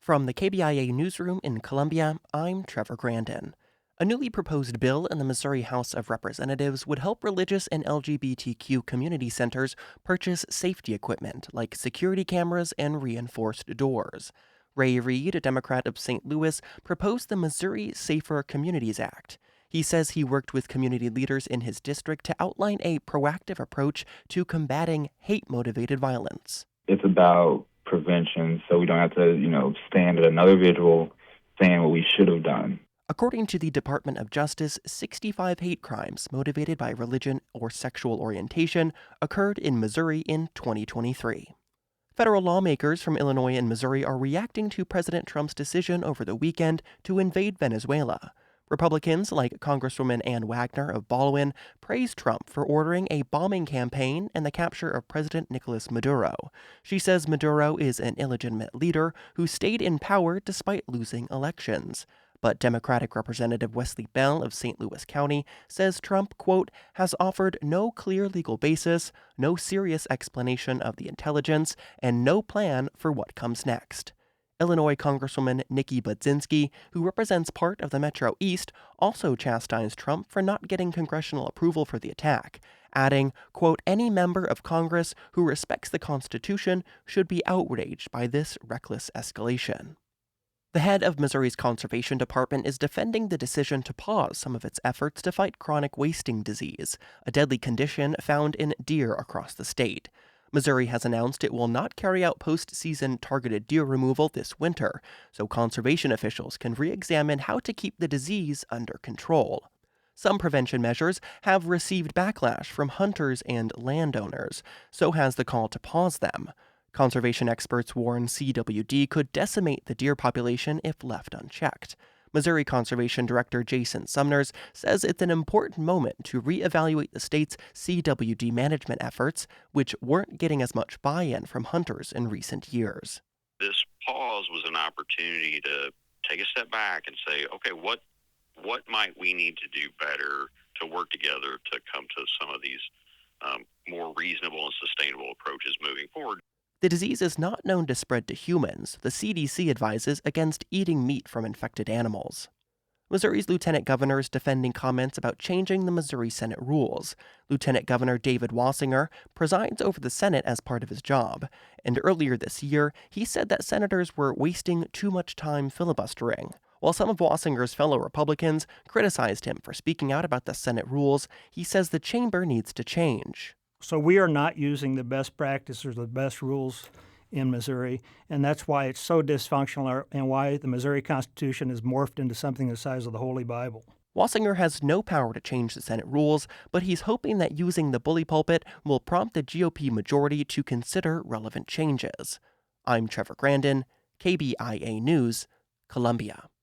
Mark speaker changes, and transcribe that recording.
Speaker 1: From the KBIA Newsroom in Columbia, I'm Trevor Grandin. A newly proposed bill in the Missouri House of Representatives would help religious and LGBTQ community centers purchase safety equipment like security cameras and reinforced doors. Ray Reed, a Democrat of St. Louis, proposed the Missouri Safer Communities Act. He says he worked with community leaders in his district to outline a proactive approach to combating hate-motivated violence.
Speaker 2: It's about prevention, so we don't have to, stand at another vigil saying what we should have done.
Speaker 1: According to the Department of Justice, 65 hate crimes motivated by religion or sexual orientation occurred in Missouri in 2023. Federal lawmakers from Illinois and Missouri are reacting to President Trump's decision over the weekend to invade Venezuela. Republicans like Congresswoman Ann Wagner of Baldwin praised Trump for ordering a bombing campaign and the capture of President Nicolas Maduro. She says Maduro is an illegitimate leader who stayed in power despite losing elections. But Democratic Representative Wesley Bell of St. Louis County says Trump, quote, has offered no clear legal basis, no serious explanation of the intelligence, and no plan for what comes next. Illinois Congresswoman Nikki Budzinski, who represents part of the Metro East, also chastised Trump for not getting congressional approval for the attack, adding, quote, any member of Congress who respects the Constitution should be outraged by this reckless escalation. The head of Missouri's Conservation Department is defending the decision to pause some of its efforts to fight chronic wasting disease, a deadly condition found in deer across the state. Missouri has announced it will not carry out postseason targeted deer removal this winter, so conservation officials can re-examine how to keep the disease under control. Some prevention measures have received backlash from hunters and landowners, so has the call to pause them. Conservation experts warn CWD could decimate the deer population if left unchecked. Missouri Conservation Director Jason Sumners says it's an important moment to reevaluate the state's CWD management efforts, which weren't getting as much buy-in from hunters in recent years.
Speaker 3: This pause was an opportunity to take a step back and say, okay, what might we need to do better to work together to come to some of these more reasonable and sustainable approaches moving forward.
Speaker 1: The disease is not known to spread to humans. The CDC advises against eating meat from infected animals. Missouri's lieutenant governor is defending comments about changing the Missouri Senate rules. Lieutenant Governor David Wassinger presides over the Senate as part of his job, and earlier this year, he said that senators were wasting too much time filibustering. While some of Wassinger's fellow Republicans criticized him for speaking out about the Senate rules, he says the chamber needs to change.
Speaker 4: So we are not using the best practices or the best rules in Missouri, and that's why it's so dysfunctional and why the Missouri Constitution is morphed into something the size of the Holy Bible.
Speaker 1: Wassinger has no power to change the Senate rules, but he's hoping that using the bully pulpit will prompt the GOP majority to consider relevant changes. I'm Trevor Grandin, KBIA News, Columbia.